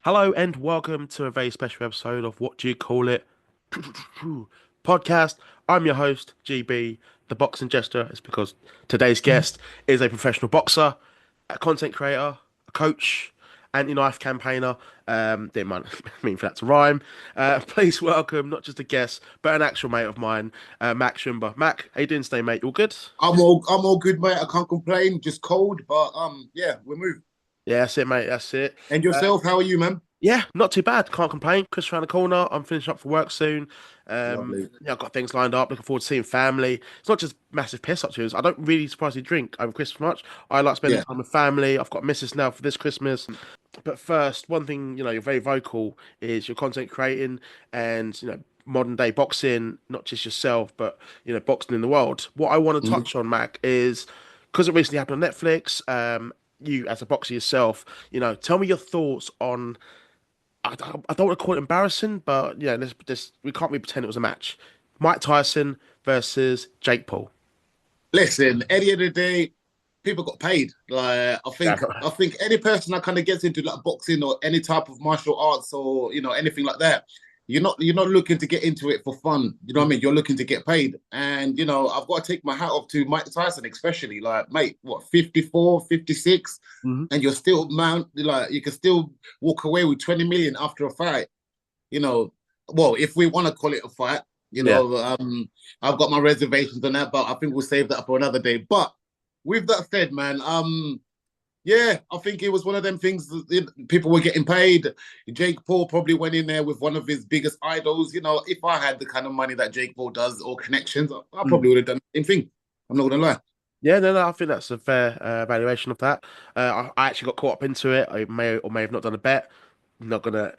Hello and welcome to a very special episode of What Do You Call It podcast. I'm your host, GB, the boxing jester. It's because today's guest is a professional boxer, a content creator, a coach, anti-knife campaigner. Didn't mind, mean for that to rhyme. Please welcome not just a guest, but an actual mate of mine, Mac Shumba. Mac, how you doing today, mate? You all good? I'm all good, mate. I can't complain. Just cold, but yeah, we move. Yeah, that's it, mate. That's it. And Uh, yourself, how are you, man? Yeah, not too bad. Can't complain. Chris around the corner. I'm finishing up for work soon. Lovely. Yeah, I've got things lined up. Looking forward to seeing family. It's not just massive piss up to us. I don't really surprisingly drink over Christmas much. I like spending Yeah. time with family. I've got a missus now for this Christmas. But first, one thing, you're very vocal is your content creating and, modern day boxing, not just yourself, but, boxing in the world. What I want to Mhm. touch on, Mac, is because it recently happened on Netflix, you as a boxer yourself, tell me your thoughts on I don't want to call it embarrassing, but we can't really pretend it was a match. Mike Tyson versus Jake Paul. Listen, at the end of the day, people got paid. Like I Yeah. think, I think any person that kind of gets into like boxing or any type of martial arts or anything like that, you're not looking to get into it for fun. You know what I mean? You're looking to get paid. And I've got to take my hat off to Mike Tyson, especially. Like, mate, what, 54, 56, Mhm. and you're still like you can still walk away with 20 million after a fight. You know, well, if we want to call it a fight, you Yeah. know, um, I've got my reservations on that, but I think we'll save that for another day. But with that said, man, yeah, I think it was one of them things that people were getting paid. Jake Paul probably went in there with one of his biggest idols. If I had the kind of money that Jake Paul does or connections, I Mm. probably would have done the same thing. I'm not gonna lie. Yeah, no, I think that's a fair valuation of that. I actually got caught up into it. I may or may have not done a bet. I'm not gonna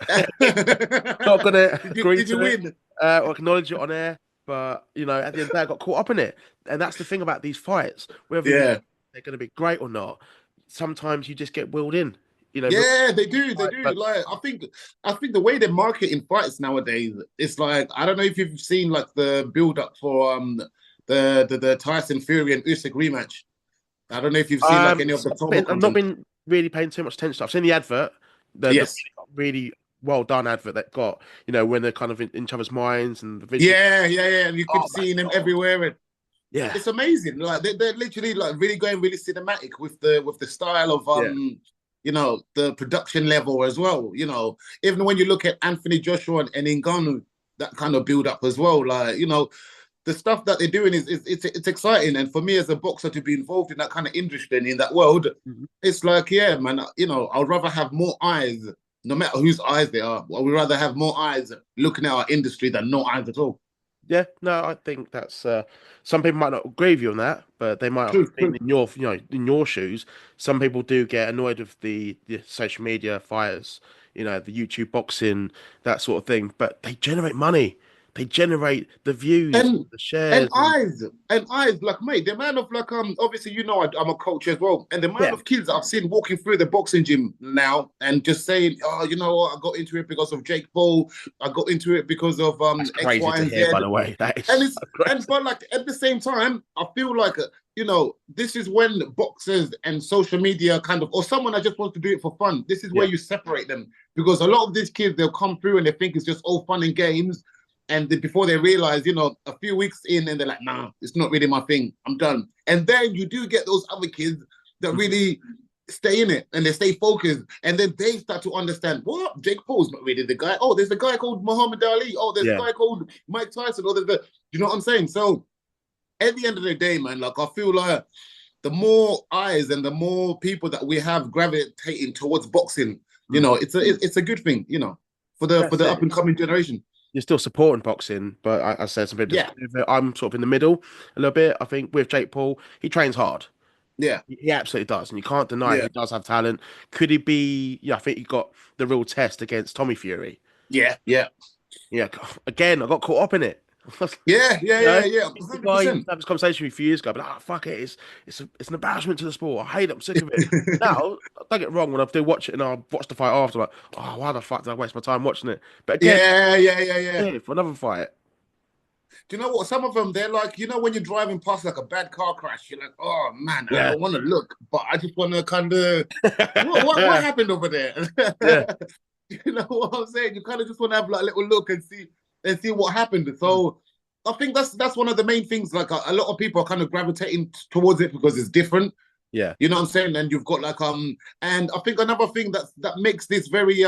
not gonna did you agree did you to it win? or acknowledge it on air. But at the end of the day, I got caught up in it, and that's the thing about these fights. Whether Yeah. they're going to be great or not, sometimes you just get willed in. Real Yeah, they do. They fight, do. but Like I think the way they're marketing fights nowadays, it's like I don't know if you've seen like the build up for the Tyson Fury and Usyk rematch. I don't know if you've seen like any of the promo I've not content. been really paying too much attention. I've seen the advert, the Yes. really well done advert they've got. When they're kind of in each other's minds and the visual. Yeah, yeah, yeah. And you keep Oh my seeing them God! everywhere, and Yeah, it's amazing. Like they're literally like really going really cinematic with the style of yeah. the production level as well. Even when you look at Anthony Joshua and Ngannou, that kind of build up as well. Like the stuff that they're doing it's exciting. And for me as a boxer to be involved in that kind of industry and in that world, Mhm. it's like, yeah, man, I'd rather have more eyes, no matter whose eyes they are. I would rather have more eyes looking at our industry than no eyes at all. Yeah, no, I think that's some people might not agree with you on that, but they might True, have been true. in your shoes. Some people do get annoyed with the social media fighters, the YouTube boxing, that sort of thing, but they generate money. They generate the views, And the and shares, and eyes, like mate, the amount of like obviously I'm a coach as well, and the amount yeah, of kids that I've seen walking through the boxing gym now and just saying, oh, you know what, I got into it because of Jake Paul, I got into it because of that's X, crazy Y, to and hear, Z, by the way. That is and so it's and crazy. but like at the same time, I feel like this is when boxers and social media kind of, or someone that just wants to do it for fun, this is where Yeah, you separate them, because a lot of these kids, they'll come through and they think it's just all fun and games, and before they realize, a few weeks in, and they're like, nah, it's not really my thing, I'm done. And then you do get those other kids that Mhm. really stay in it and they stay focused, and then they start to understand, what, Jake Paul's not really the guy. Oh, there's a guy called Muhammad Ali. Oh, there's a Yeah, guy called Mike Tyson. Oh, you know what I'm saying? So at the end of the day, man, like I feel like the more eyes and the more people that we have gravitating towards boxing, mm. it's a good thing, for the for That's the it. up and coming generation. You're still supporting boxing, but I said some people Yeah, disagree with it. I'm sort of in the middle a little bit. I think with Jake Paul, he trains hard. yeah, He absolutely does, and you can't deny yeah, he does have talent. Could he be? Yeah, I think he got the real test against Tommy Fury. yeah, yeah, Yeah, again, I got caught up in it. yeah, yeah, You yeah, know, yeah, he's the guy who used 100%. to have this conversation with me a few years ago, but fuck it, it's an embarrassment to the sport. I hate it. I'm sick of it. Now, don't get wrong. When I do watch it and I watch the fight after, I'm like, oh, why the fuck did I waste my time watching it? But again, Yeah, yeah, yeah, yeah. yeah, for another fight. Do you know what? Some of them, they're like, when you're driving past like a bad car crash, you're like, oh man, I Yeah, don't want to look, but I just want to kind of, what happened over there? yeah. You know what I'm saying? You kind of just want to have like a little look and see what happened. So I think that's one of the main things. Like a lot of people are kind of gravitating towards it because it's different. Yeah, You know what I'm saying? And you've got like and I think another thing that makes this very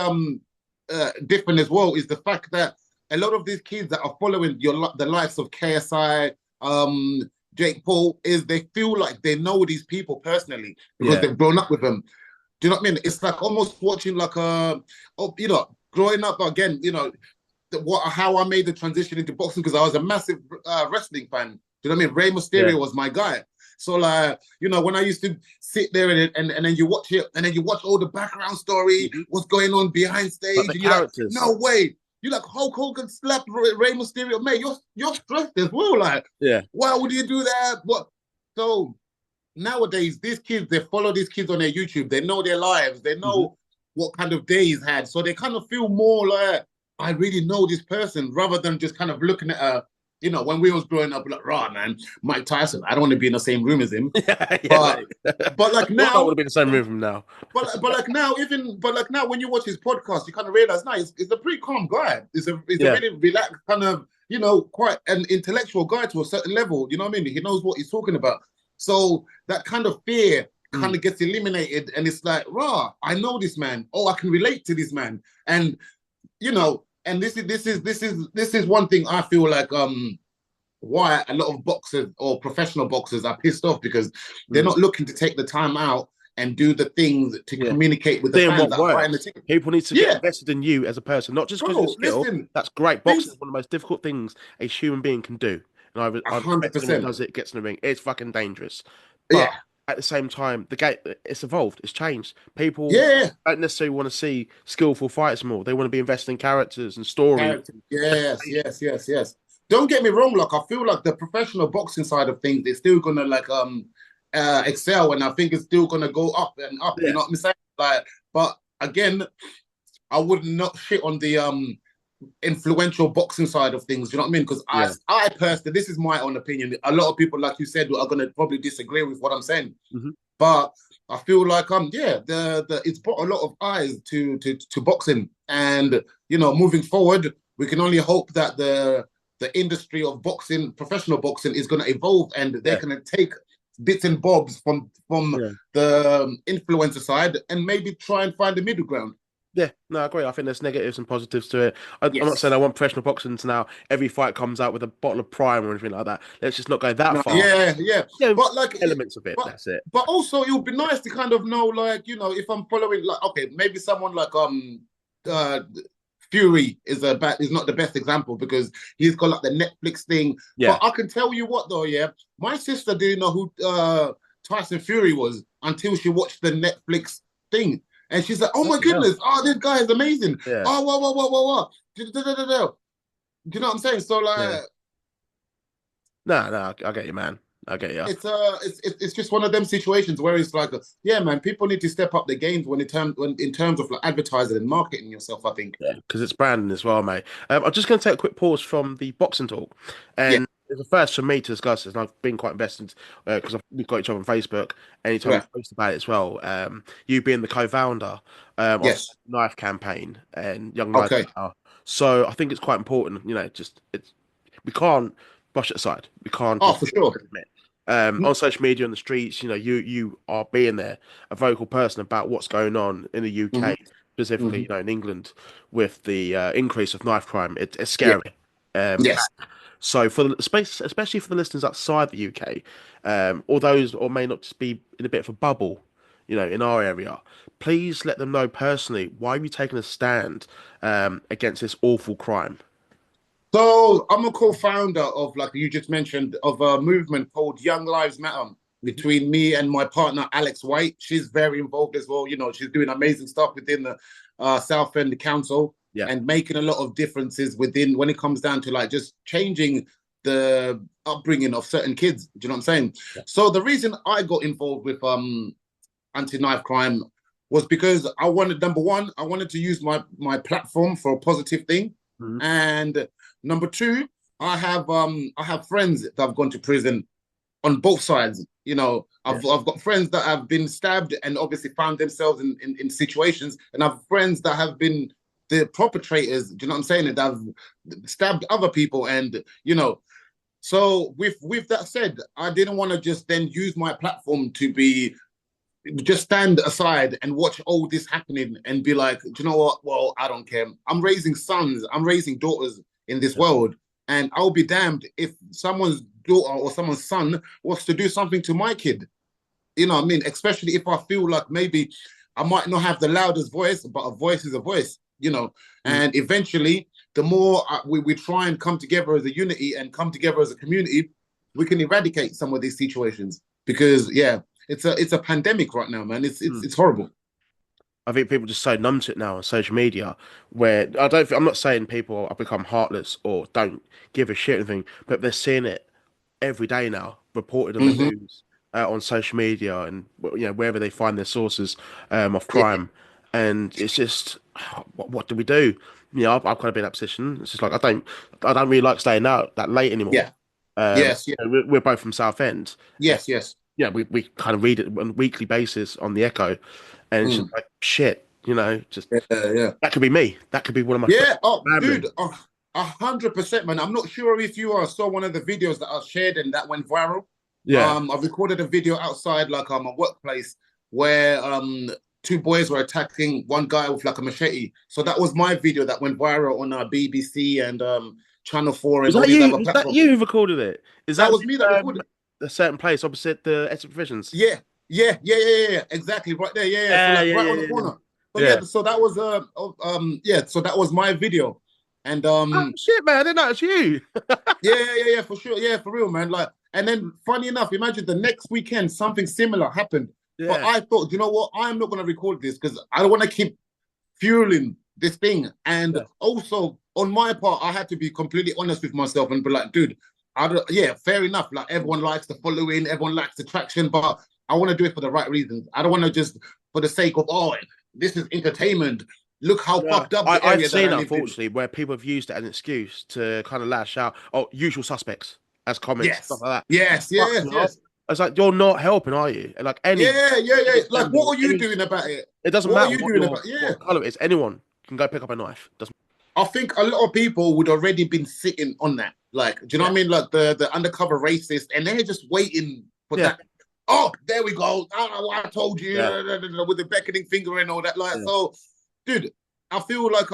different as well is the fact that a lot of these kids that are following the likes of KSI, Jake Paul, is they feel like they know these people personally because yeah, they've grown up with them. Do you know what I mean? It's like almost watching like growing up again. How I made the transition into boxing because I was a massive wrestling fan. Do you know what I mean? Rey yeah. Mysterio was my guy. So like, when I used to sit there and then you watch it and then you watch all the background story, Mhm. what's going on behind But stage, the and you're like, characters, no way. You're like Hulk Hogan slapped Rey Mysterio, mate. You're stressed as well. Like, yeah, why would you do that? What? So nowadays, these kids, they follow these kids on their YouTube. They know their lives. They hmm, know what kind of day he's had. So they kind of feel more like, I really know this person rather than just kind of looking at when we was growing up, like, raw, man, Mike Tyson, I don't want to be in the same room as him. yeah, yeah, But mate. but like Well, I would now, have been the same room from now. but like now when you watch his podcast, you kind of realize now he's a pretty calm guy. He's a Yeah, really relaxed kind of, quite an intellectual guy to a certain level. You know what I mean? He knows what he's talking about. So that kind of fear kind mm, of gets eliminated, and it's like, rah, I know this man. Oh, I can relate to this man. And and this is one thing I feel like why a lot of boxers or professional boxers are pissed off because they're mm, not looking to take the time out and do the things to yeah. communicate with the Seeing fans what that are buying the works. ticket. People need to get Yeah, invested in you as a person, not just because of your bro, skill. listen, That's great. Boxing is things one of the most difficult things a human being can do. And a I hundred respect anyone who percent. does it, gets in the ring. It's fucking dangerous. But Yeah, at the same time, the game, it's evolved, it's changed. People yeah, don't necessarily want to see skillful fighters more. They want to be invested in characters and stories character. and Yes, presentation. yes, yes, yes. Don't get me wrong, like I feel like the professional boxing side of things is still gonna like excel, and I think it's still gonna go up and up. You Yeah, know what I'm saying? Like, but again, I would not shit on the influential boxing side of things. You know what I mean? Because I, yeah. I personally, this is my own opinion. A lot of people, like you said, are going to probably disagree with what I'm saying. Hmm. But I feel like yeah, the it's brought a lot of eyes to boxing, and moving forward, we can only hope that the industry of boxing, professional boxing, is going to evolve, and they're Yeah, going to take bits and bobs from yeah. the influencer side and maybe try and find a middle ground. Yeah, no, I agree. I think there's negatives and positives to it. I'm not saying I Yes. want professional boxing to now every fight comes out with a bottle of prime or anything like that. Let's just not go that No, far. yeah, yeah. Yeah, But like, elements of it. but That's it. but also it would be nice to kind of know, like, if I'm following, like, okay, maybe someone like uh Fury is not the best example because he's got like the Netflix thing. But Yeah. I can tell you what though, yeah, my sister didn't know who Tyson Fury was until she watched the Netflix thing. And she's like, oh my Bloody hell. goodness, oh, this guy is amazing. Yeah. Oh, wow, wow, wow, wow, wow. Do you know what I'm saying? So Yeah. like No, no, I get you, man. I get you. it's just one of them situations where it's like, yeah, man, people need to step up their games when in terms of like advertising and marketing yourself. I think. Yeah, because it's branding as well, mate. I'm just going to take a quick pause from the boxing talk, Yeah, and it's a first for me to discuss this, and I've been quite invested because we've got each other on Facebook. Anytime we right. post about it as well, you being the co-founder of Yes. Knife Campaign and Young Lives Okay. Matter, so I think it's quite important. Just it's we can't brush it aside. We can't Oh, just for sure. admit. On social media, on the streets, you are being there, a vocal person about what's going on in the Hmm. UK, specifically, Hmm. in England, with the increase of knife crime. It's Yeah. scary. Um, Yes. so for the space, especially for the listeners outside the UK, or those or may not just be in a bit of a bubble, in our area, please let them know personally why are you taking a stand against this awful crime. So I'm a co-founder of, like you just mentioned, of a movement called Young Lives Matter Mhm. between me and my partner Alex White. She's very involved as well. She's doing amazing stuff within the South End Council Yeah. and making a lot of differences within when it comes down to like just changing the upbringing of certain kids. Do you know what I'm saying? Yeah. So the reason I got involved with anti-knife crime was because I wanted, number one, I wanted to use my platform for a positive thing, Mhm. and number two, I have friends that have gone to prison on both sides. Yeah. I've got friends that have been stabbed and obviously found themselves in situations, and I've friends that have been the perpetrators, do you know what I'm saying, that have stabbed other people, and so with that said, I didn't want to just then use my platform to be just stand aside and watch all this happening and be like, do you know what? Well, I don't care. I'm raising sons, I'm raising daughters in this world, and I'll be damned if someone's daughter or someone's son wants to do something to my kid. You know what I mean? Especially if I feel like maybe I might not have the loudest voice, but a voice is a voice. Mm. And eventually, the more we try and come together as a unity and come together as a community, we can eradicate some of these situations. Because yeah, it's a pandemic right now, man. It's Mm. it's horrible. I think people just so numb to it now on social media, where I'm not saying people have become heartless or don't give a shit or anything, but they're seeing it every day now, reported on the Mm-hmm. news, on social media, and wherever they find their sources of Yeah, crime, and it's just what do we do? I've kind of been in that position. It's just like I don't really like staying out that late anymore. yeah, yes, yeah, We're both from Southend, and yes, yes. we kind of read it on a weekly basis on the Echo, and it's just Mm. like shit, just Yeah, yeah. that could be me. That could be one of my friends, Yeah, oh, family. dude, 100%, man. I'm not sure if you saw one of the videos that I shared and that went viral. Yeah. I recorded a video outside, like a workplace, where two boys were attacking one guy with like a machete. So that was my video that went viral on BBC and Channel 4 and Was all that these you? other Was that platforms. you who recorded it? Is That that was me that recorded. a certain place opposite the Exit Provisions? Yeah, yeah. Exactly, right there. Yeah, yeah. So Yeah, like yeah, right yeah, on the yeah, corner. So yeah. yeah, so that was yeah, so that was my video. And Oh shit, man! I didn't know it's you. yeah, for sure. Yeah, for real, man. Like, and then funny enough, imagine the next weekend something similar happened. But Yeah, I thought, you know what? I'm not gonna record this because I don't want to keep fueling this thing. And yeah, also on my part, I had to be completely honest with myself and be like, dude, yeah, fair enough. Like everyone likes the following, everyone likes the traction, but I want to do it for the right reasons. I don't want to just for the sake of this is entertainment. Look how yeah. fucked up the I've area that seen I it live in. unfortunately where people have used it as an excuse to kind of lash out. Oh, usual suspects as comments, stuff Yes, like that. yes, Fuck yes, no. yes. It's like you're not helping, are you? And like any Yeah. Like, offender, what are you doing about it? it doesn't What are matter you what doing about? Yeah, what color it is. Anyone can go pick up a knife. Doesn't. I think a lot of people would already been sitting on that. Like, do you know what Yeah, I mean? Like the undercover racist, and they're just waiting for yeah, that. Oh, there we go. I told you yeah, with the beckoning finger and all that. Like, yeah. so, dude, I feel like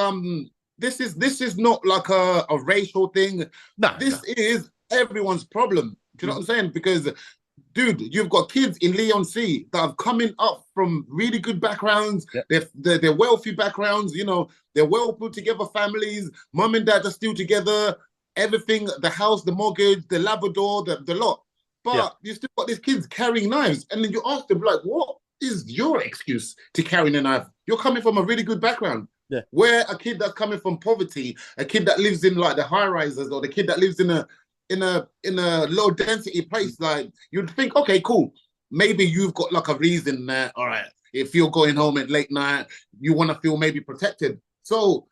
this is not like a racial thing. No, This no. is everyone's problem. Do you know what Mm. I'm saying? Because dude, you've got kids in Leon C that are coming up from really good backgrounds. Yeah, They're wealthy backgrounds. They're well put together families. Mom and dad are still together. Everything, the house, the mortgage, the Labrador, the lot. yeah, But you still got these kids carrying knives, and then you ask them like, "What is your excuse to carrying a knife? You're coming from a really good background." yeah. Where a kid that's coming from poverty, a kid that lives in like the high rises, or the kid that lives in a low density place, like you'd think, okay, cool. Maybe you've got like a reason that, all right, if you're going home at late night, you want to feel maybe protected. So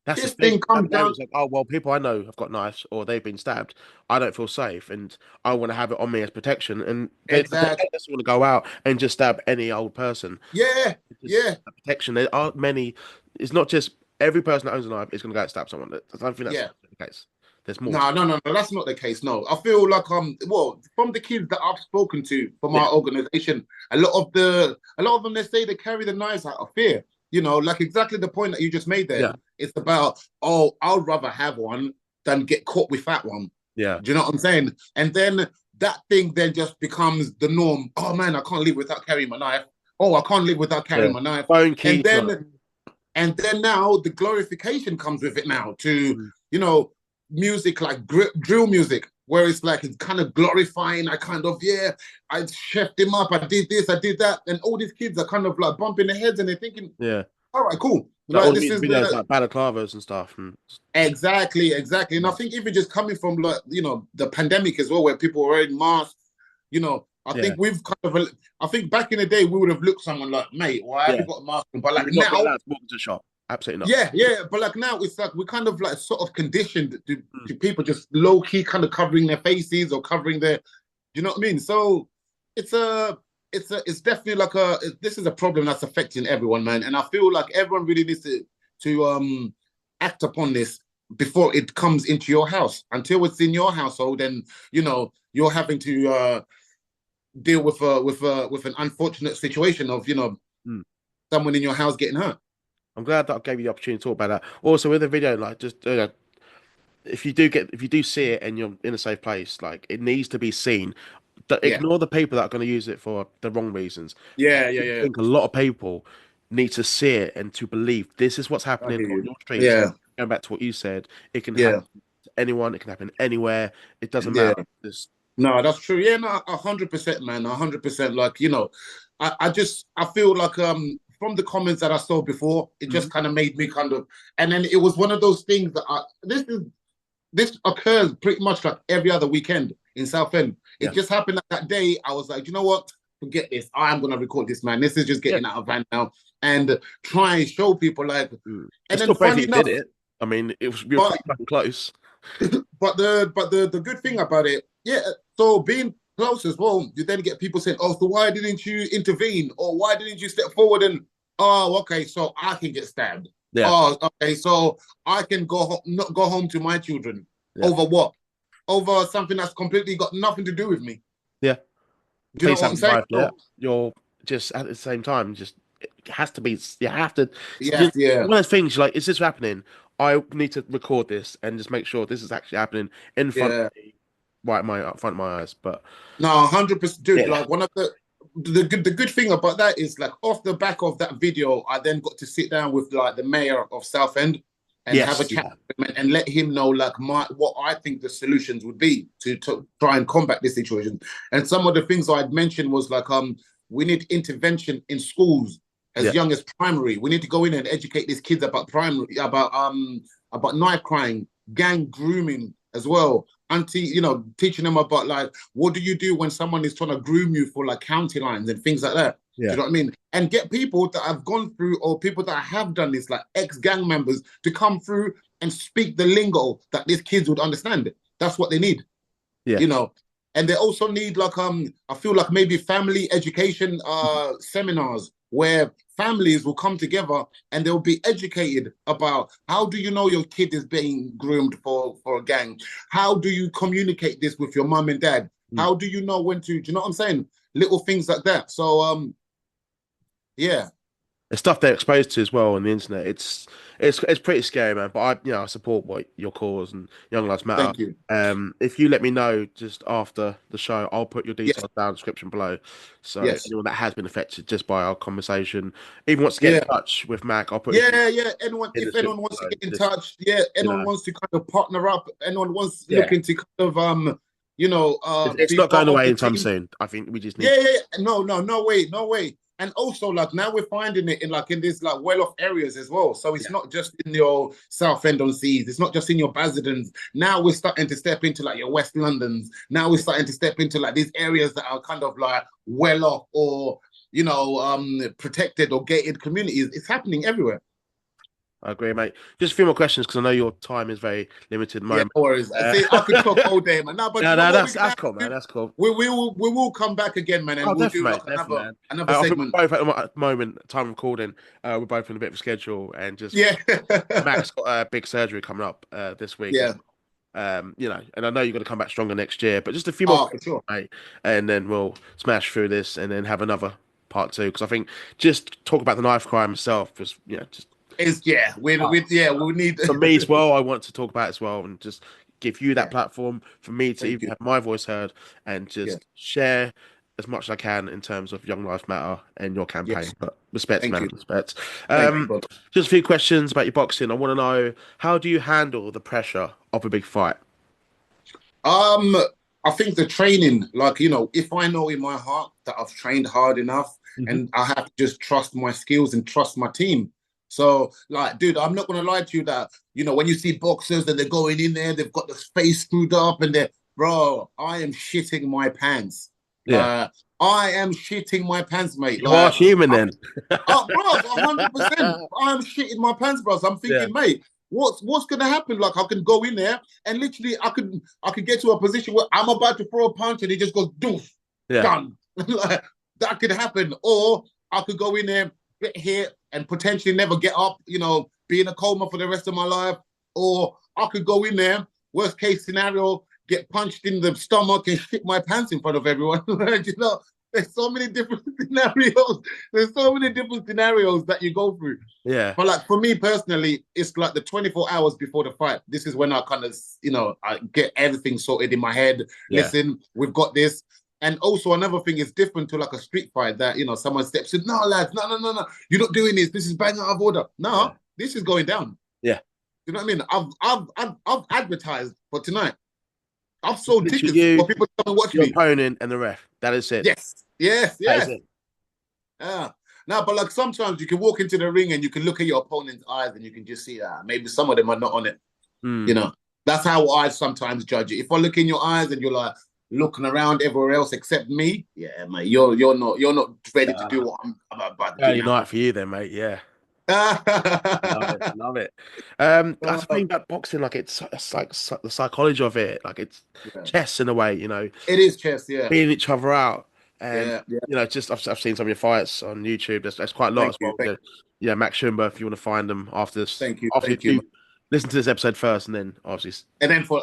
That's the this thing. thing At comes the moment, down. it's like, oh well, people I know have got knives or they've been stabbed. I don't feel safe, and I want to have it on me as protection. And they Exactly. don't just want to go out and just stab any old person. Yeah, It's just yeah, a protection. There aren't many. It's not just every person that owns a knife is going to go and stab someone. I don't think that's yeah. the case. There's more. No. That's not the case. No, I feel like well, from the kids that I've spoken to from Yeah, our organization, a lot of them they say they carry the knives out of fear. Like exactly the point that you just made there. yeah, It's about, oh, I'd rather have one than get caught with that one. yeah, Do you know what I'm saying? And then that thing then just becomes the norm. Oh man, I can't live without carrying my knife. Oh, I can't live without yeah. carrying my knife. Phone And keys. No. then and then now the glorification comes with it now to, Mm. music like drill music, where it's like it's kind of glorifying. Yeah, I chefed him up. I did this, I did that. And all these kids are kind of like bumping their heads and they're thinking, Yeah, all right, cool. like all Like the this music is videos, the like balaclavas and stuff, and exactly. And I yeah, think even just coming from like, the pandemic as well, where people were wearing masks, I yeah, think we've kind of, I think back in the day, we would have looked someone like, mate, why have yeah. you got a mask on? But You like would not be now, allowed to walk into a shop. Absolutely not. yeah. But like now, it's like we're kind of like sort of conditioned to, Mm. to people just low key kind of covering their faces or covering their, you know what I mean? So it's a, it's definitely like this is a problem that's affecting everyone, man. And I feel like everyone really needs to to act upon this before it comes into your house. Until it's in your household, then you're having to deal with an unfortunate situation of Mm. someone in your house getting hurt. I'm glad that I gave you the opportunity to talk about that. Also, with the video, like, just if you do see it and you're in a safe place, like, it needs to be seen. Yeah, Ignore the people that are going to use it for the wrong reasons. I yeah, yeah, yeah. think a lot of people need to see it and to believe this is what's I happening hear on you. your streets. Yeah, Going back to what you said, it can happen yeah, to anyone. It can happen anywhere. It doesn't yeah. matter. Just No, that's true. Yeah, no, 100%, man, 100%. Like I feel like from the comments that I saw before, it just Mhm. kind of made me kind of, and then it was one of those things that this occurs pretty much like every other weekend in Southend. It Yeah, just happened that day. I was like, you know what? Forget this. I'm gonna record this, man. This is just yeah. getting out of hand now, and try and show people like. Mm. And It's then, still brave that funny you did enough, it. I mean, we were but pretty fucking close. the good thing about it, yeah. So being close as well, you then get people saying, "Oh, so why didn't you intervene? Or why didn't you step forward?" And oh, okay, so I can get stabbed. Yeah, Oh, okay, so I can not go home to my children yeah, over what? Over something that's completely got nothing to do with me. yeah. Do you know Police what I'm haven't saying? arrived yet. So You're just at the same time, just it has to be. You have to. yes, yeah, One of those things, like, is this happening? I need to record this and just make sure this is actually happening in front yeah. of me, right, my front of my eyes. But No, 100%, dude. yeah, Like one of the good thing about that is like off the back of that video, I then got to sit down with like the mayor of Southend and have a yes, chat yeah, with him and let him know like what I think the solutions would be to try and combat this situation. And some of the things I'd mentioned was like we need intervention in schools as yeah, young as primary. We need to go in and educate these kids about primary about knife crime, gang grooming as well. Teaching them about like what do you do when someone is trying to groom you for like county lines and things like that. Do yeah, you know what I mean? And get people that have gone through or people that have done this, like ex-gang members, to come through and speak the lingo that these kids would understand. That's what they need, yeah. you know. And they also need like I feel like maybe family education seminars where families will come together and they'll be educated about how do you know your kid is being groomed for a gang? How do you communicate this with your mum and dad? Mm. How do you know when to, do you know what I'm saying? Little things like that. So yeah, The stuff they're exposed to as well on the internet. It's pretty scary, man. But I support what your cause and Young Lives Matter. thank you. If you let me know just after the show, I'll put your Yes, details down in the description below. So yes. anyone that has been affected just by our conversation, even wants to get in Yeah. touch with Mac, I'll put his Yeah, yeah. Anyone, in the if anyone description wants to below. get in Just touch, yeah, you anyone know, wants to kind of partner up, anyone wants yeah, looking to kind of it's be not part going of away the anytime team. soon. I think we just need Yeah, to. yeah, yeah. No, no, no way, no way. And also, like now we're finding it in these like well-off areas as well. So it's Yeah, not just in your South End on Seas. It's not just in your Basildons. Now we're starting to step into like your West Londons. Now we're starting to step into like these areas that are kind of like well off or protected or gated communities. It's happening everywhere. I agree, mate. Just a few more questions because I know your time is very limited at the Yeah, moment. no worries. I see. I could talk all day, man. No, but No, you know no, what we're gonna that's have cool, to man. do? That's cool. We will come back again, man, and Oh, we'll do definitely, like mate, definitely, man. another I think segment. we're both at the moment, time of recording, we're both in a bit of a schedule, and just Yeah, Max got a big surgery coming up this week as yeah. well. And I know you're going to come back stronger next year, but just a few more Oh, for questions, sure. mate, and then we'll smash through this, and then have another part two because I think just talk about the knife crime itself was, just It's yeah. We need. for me as well. I want to talk about it as well, and just give you that Yeah. platform for me to Thank even you. have my voice heard and Yeah. just share as much as I can in terms of Young Lives Matter and your campaign. Yes. But respect, Thank man, you. respect. Thank you, brother. Just a few questions about your boxing. I want to know, how do you handle the pressure of a big fight? Um, I think the training, like if I know in my heart that I've trained hard enough, Hmm. and I have to just trust my skills and trust my team. So, like, dude, I'm not gonna lie to you that when you see boxers and they're going in there, they've got the face screwed up, and they're, bro, I am shitting my pants. Yeah, Like, I am shitting my pants, mate. you are Like, human then. oh, bro, 100%. I'm shitting my pants, bro. So I'm Yeah, thinking, mate, what's gonna happen? Like, I can go in there and literally, I could get to a position where I'm about to throw a punch and it just goes doof, yeah, done. Like, that could happen, or I could go in there, get hit, and potentially never get up. be in a coma for the rest of my life, or I could go in there, worst case scenario, get punched in the stomach and shit my pants in front of everyone. You know, there's so many different scenarios. There's so many different scenarios that you go through. Yeah. But like for me personally, it's like the 24 hours before the fight. This is when I kind of, I get everything sorted in my head. Yeah. Listen, we've got this. And also another thing is different to like a street fight that, someone steps in, no, lads, no. You're not doing this. This is bang out of order. No, this is going down. Yeah. You know what I mean? I've advertised for tonight. I've sold tickets for people to come and watch your me. opponent and the ref. That is it. Yes. That is it. Yeah. Now, but like sometimes you can walk into the ring and you can look at your opponent's eyes and you can just see that maybe some of them are not on it. That's how I sometimes judge it. If I look in your eyes and you're like looking around everywhere else except me, yeah, mate, you're not ready to do what I'm about to do. Early night for you then, mate. Yeah. Love it. That's the thing about boxing. Like it's like the psychology of it. Like it's chess in a way. It is chess. Yeah, beating each other out. And just I've seen some of your fights on YouTube. There's quite a lot as well. Yeah, Max Shumba, if you want to find them after this. Thank you. Listen to this episode first, and then obviously, and then for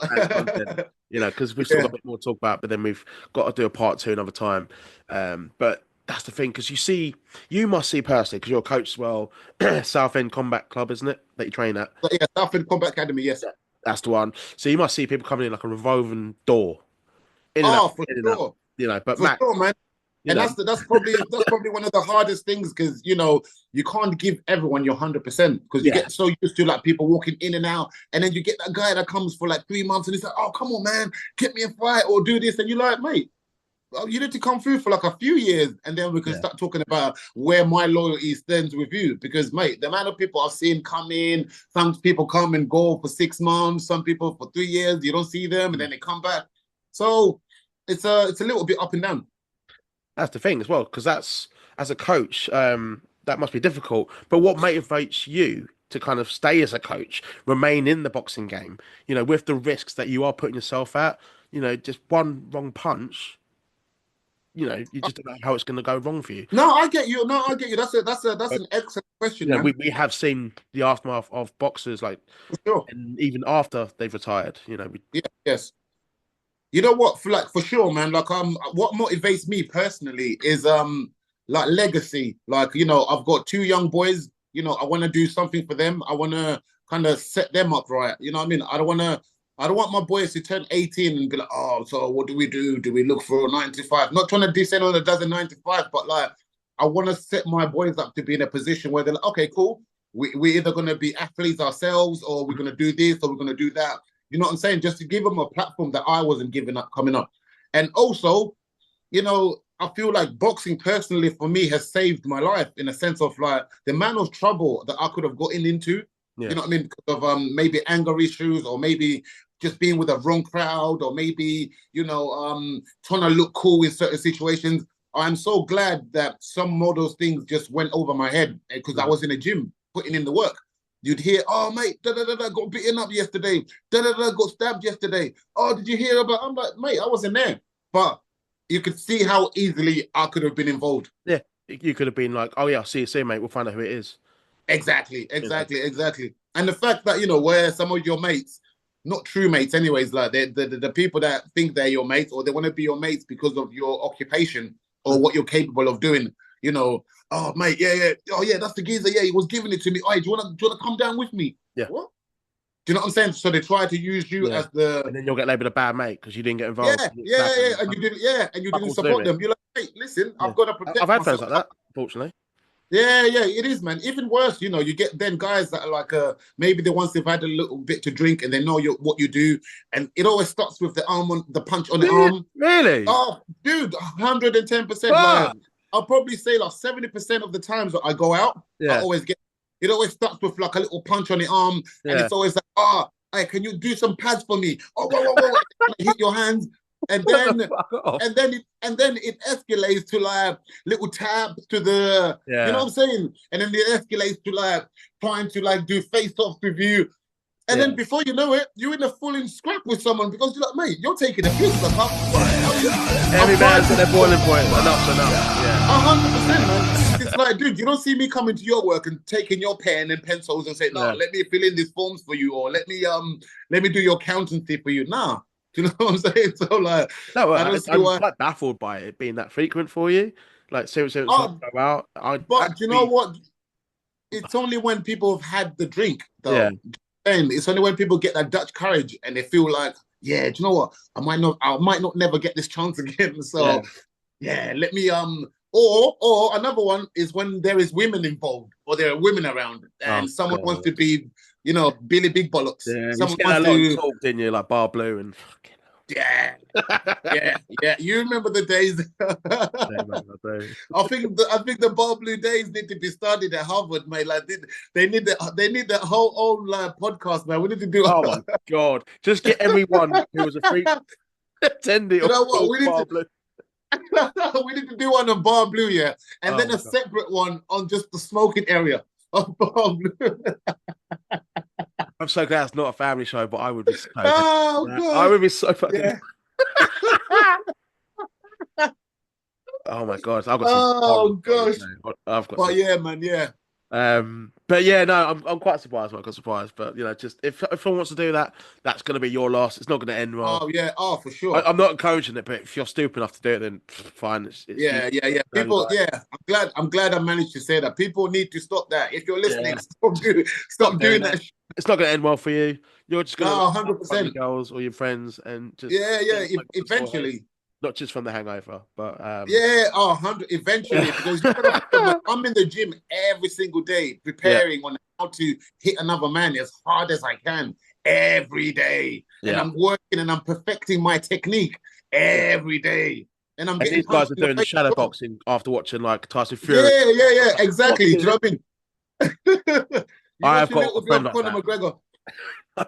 because we've still got a bit more to talk about, but then we've got to do a part 2 another time. But that's the thing, because you must see personally, because you're a coach as well, Southend Combat Club, isn't it, that you train at? Yeah, Southend Combat Academy, yes. That's the one. So you must see people coming in like a revolving door. For sure. But for Max, sure, man. And that's probably one of the hardest things, because you can't give everyone your 100%, because you get so used to like people walking in and out, and then you get that guy that comes for like 3 months and he's like, oh, come on, man, get me a fight or do this, and you're like, mate, you need to come through for like a few years, and then we can start talking about where my loyalty stands with you. Because, mate, the amount of people I've seen come in, some people come and go for 6 months, some people for 3 years, you don't see them, and then they come back. So it's a little bit up and down. That's the thing as well, because that's, as a coach, that must be difficult. But what motivates you to kind of stay as a coach, remain in the boxing game, with the risks that you are putting yourself at, just one wrong punch, you just don't know how it's going to go wrong for you. No, I get you. That's an excellent question. We have seen the aftermath of boxers, like, and even after they've retired, Yes. You know what? For sure, man. Like, what motivates me personally is like legacy. Like, I've got 2 young boys. I want to do something for them. I want to kind of set them up right. You know what I mean? I don't want my boys to turn 18 and be like, oh, so what do we do? Do we look for a 9-to-5? Not trying to diss anyone that does a 9-to-5, but like, I want to set my boys up to be in a position where they're like, okay, cool. We're either going to be athletes ourselves, or we're going to do this, or we're going to do that. You know what I'm saying? Just to give them a platform that I wasn't giving up coming up. And also, I feel like boxing personally for me has saved my life, in a sense of like the amount of trouble that I could have gotten into, you know what I mean? Because of maybe anger issues, or maybe just being with a wrong crowd, or maybe, trying to look cool in certain situations. I'm so glad that some of those things just went over my head, because I was in a gym putting in the work. You'd hear, oh, mate, got beaten up yesterday. Got stabbed yesterday. Oh, did you hear about? I'm like, mate, I wasn't there. But you could see how easily I could have been involved. Yeah, you could have been like, oh, yeah, see you soon, mate. We'll find out who it is. Exactly. And the fact that, where some of your mates, not true mates anyways, like the people that think they're your mates, or they want to be your mates because of your occupation or what you're capable of doing, oh, mate, yeah. Oh, yeah, that's the geezer. Yeah, he was giving it to me. Oh, do you want to come down with me? Yeah. What? Do you know what I'm saying? So they try to use you as the... And then you'll get labelled a bad mate because you didn't get involved. Yeah. And you didn't support them. You're like, hey, listen, I've got to protect I've had friends like that, fortunately. Yeah, it is, man. Even worse, you get then guys that are like, maybe the ones they've had a little bit to drink and they know what you do. And it always starts with the punch on the arm. Really? Oh, dude, 110%. Like, I'll probably say like 70% of the times that I go out, I always get, it always starts with like a little punch on the arm, and it's always like, hey, can you do some pads for me? Oh, whoa. Hit your hands, and then it escalates to like little taps to the, you know what I'm saying? And then it escalates to like trying to like do face-offs with you. And then before you know it, you're in a full-in scrap with someone, because you're like, mate, you're taking a piss. Like, every man's got their boiling point. Enough's enough. 100%, man. like, dude, you don't see me coming to your work and taking your pen and pencils and say, no, Yeah. let me fill in these forms for you, or let me do your accountancy for you. Nah. Do you know what I'm saying? So like, No, I don't see I'm why. quite baffled by it being that frequent for you. Like, seriously, it's like Oh, go out. I'd but do you know actually, what? It's only when people have had the drink, yeah, though. And it's only when people get that Dutch courage and they feel like, yeah, do you know what? I might not never get this chance again. yeah. So yeah, let me or another one is when there is women involved or there are women around Oh and someone wants God. to be, Billy Big Bollocks. Yeah, you Someone get that wants a lot in to, talk, didn't you? Like Bar Blue and fucking yeah, hell. yeah, yeah. You remember the days? Yeah, mate, I do. I think the Ball Blue days need to be started at Harvard, mate. Like they need that whole own podcast, man. We need to do. Oh my God. Just get everyone who was a freak attending You on know what? called Bar Blue. We need to do one on Bar Blue, yeah, and Oh then my a God. separate one on just the smoking area of Bar Blue. I'm so glad it's not a family show, but I would be so down for Oh that. I God, would be so fucking. yeah. Oh my God. I've got some horror Oh stories, gosh, man. I've got but some. yeah, man, yeah. But yeah, no, I'm quite surprised. I got surprised, but just if someone wants to do that, that's going to be your loss. It's not going to end well. Oh yeah, oh for sure. I'm not encouraging it, but if you're stupid enough to do it, then fine. It's you. Yeah, yeah, yeah. And People, yeah. I'm glad I managed to say that. People need to stop that. If you're listening, yeah, just stop stop doing doing it. that. It's not going to end well for you. You're just going to No, have fun with 100%. your girls or your friends and just Yeah, get yeah. a like good sore head, Eventually, not just from the hangover, but yeah, 100. Eventually, because you gotta think, man, I'm in the gym every single day, yeah, preparing on how to hit another man as hard as I can every day, and yeah, I'm working and I'm perfecting my technique yeah. every day, and I'm And getting these guys punched are in the doing the face as shadow well. boxing after watching like Tyson Fury. Yeah, yeah, yeah. Like, Exactly. Do you know fucking, what I mean? You I watch have a got a little bit friend of like Conor that. McGregor.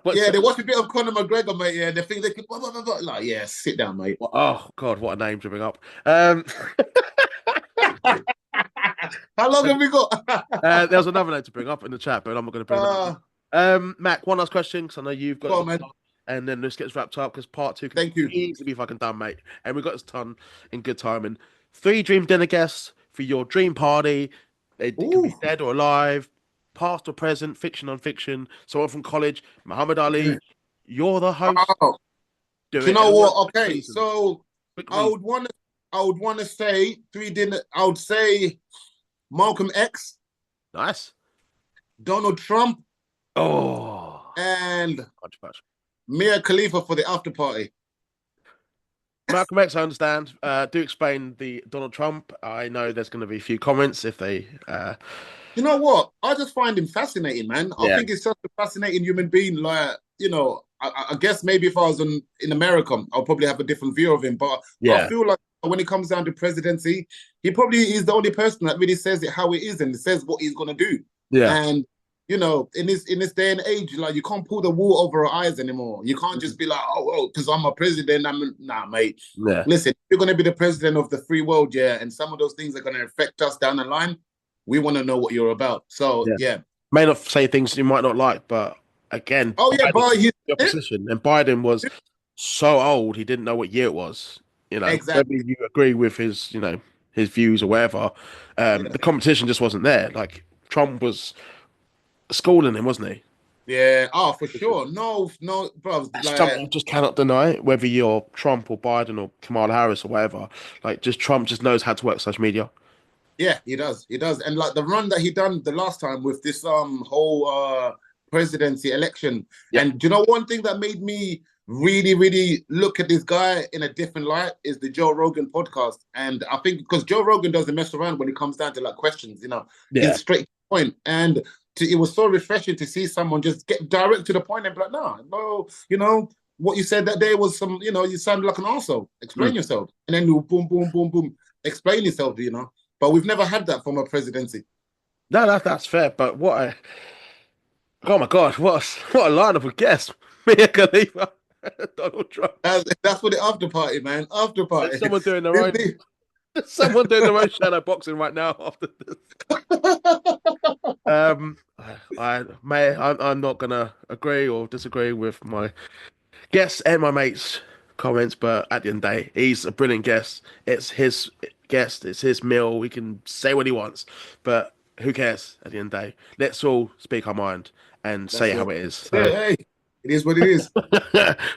What's Yeah, that? they watch a bit of Conor McGregor, mate. Yeah, they think they can. Blah, blah, blah, blah. Like, yeah, sit down, mate. Oh God, what a name to bring up. Um, How long have we got? there was another name to bring up in the chat, but I'm not going to bring that up. uh, Mac, one last question because I know you've got Go to on, man. go, and then this gets wrapped up because part two can Thank you. easily be fucking done, mate. And we got this ton in good time. And three dream dinner guests for your dream party. It can be Ooh. dead or alive, past or present, fiction, non-fiction. Someone from college, Muhammad Yeah. Ali. You're the host. Oh, Do do you it in know a word, what? quick Okay, reason. so Quick I reason. would want to, I would want to say three dinner. I would say Malcolm X, Nice. Donald Trump, Oh, and controversial. Mia Khalifa for the after party. Malcolm X, I understand. Do explain the Donald Trump. I know there's going to be a few comments if they. You know what? I just find him fascinating, man. I Yeah, think he's such a fascinating human being. Like, I guess maybe if I was in America, I'll probably have a different view of him. But I yeah, feel like when it comes down to presidency, he probably is the only person that really says it how it is and says what he's gonna do. yeah. And in this day and age, like you can't pull the wool over our eyes anymore. You can't just be like, oh, because I'm a president. Nah, mate. Yeah. Listen, you're gonna be the president of the free world, yeah, and some of those things are gonna affect us down the line. We want to know what you're about. So Yeah. yeah. May not say things you might not like, but again, Oh yeah, Biden but was he the opposition, and Biden was so old he didn't know what year it was. Whether exactly. you agree with his, his views or whatever, Yeah. the competition just wasn't there. Like Trump was schooling him, wasn't he? Yeah. Oh, for sure. No, no, bro. That's something Like, you just cannot deny, whether you're Trump or Biden or Kamala Harris or whatever. Like, just Trump just knows how to work social media. yeah, he does. He does. And like the run that he done the last time with this whole presidency election. Yeah, And do you know one thing that made me really, really look at this guy in a different light is the Joe Rogan podcast. And I think because Joe Rogan doesn't mess around when it comes down to like questions, yeah, he's straight to the point. And it was so refreshing to see someone just get direct to the point and be like, no, what you said that day was you sounded like an arsehole. mm. Explain yourself. And then you boom, boom, boom, boom, explain yourself. But we've never had that from a presidency. No, that's fair. But oh my God, what a lineup of guests! Mia Khalifa, Donald Trump. That's for the after party, man. After There's party. someone doing their own. There's someone doing their own shadow boxing right now after this. Um, I'm not gonna agree or disagree with my guests and my mates' comments, but at the end of the day, he's a brilliant guest. It's his. guest. It's his meal. He can say what he wants, but who cares at the end of the day? Let's all speak our mind and say That's it how it. it is. Yeah, So. hey, it is what it is.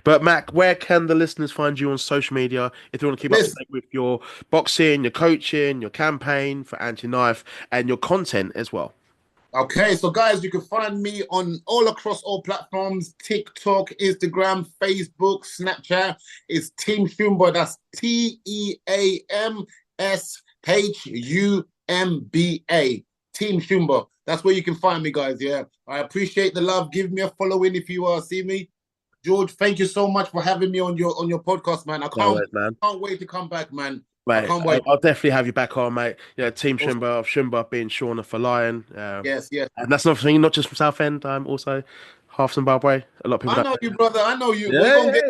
But Mac, where can the listeners find you on social media if they want to keep up to Listen, date with your boxing, your coaching, your campaign for anti-knife, and your content as well? okay, so guys, you can find me on all across all platforms: TikTok, Instagram, Facebook, Snapchat. It's Team Shumba. That's TEAMSHUMBA. Team Shumba. That's where you can find me, guys. Yeah, I appreciate the love. Give me a following if you see me. George, thank you so much for having me on your podcast, man. I No can't worries, man. can't wait to come back, man. I Mate, can't I'll, wait. I'll definitely have you back on, mate. Team Awesome. Shumba of Shumba being Shauna for Lion. Yes, yes. And that's not thing, not just from Southend. I'm also half Zimbabwe. A lot of people I don't know know. you, brother. I know you. Yeah, yeah, yeah.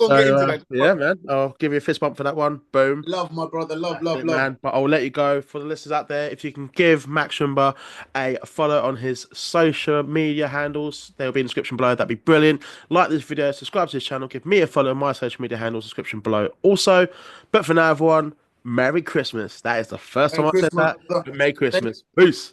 We're gonna get So, into that. yeah, man, I'll give you a fist bump for that one. Boom. Love, my brother. Love, That's love, it, love. man. But I'll let you go. For the listeners out there, if you can give Max Shumba a follow on his social media handles, they'll be in the description below. That'd be brilliant. Like this video, subscribe to this channel, give me a follow on my social media handles, description below also. But for now, everyone, Merry Christmas. That is the first time Merry I said Christmas, that. brother. But Merry Thank Christmas. Peace.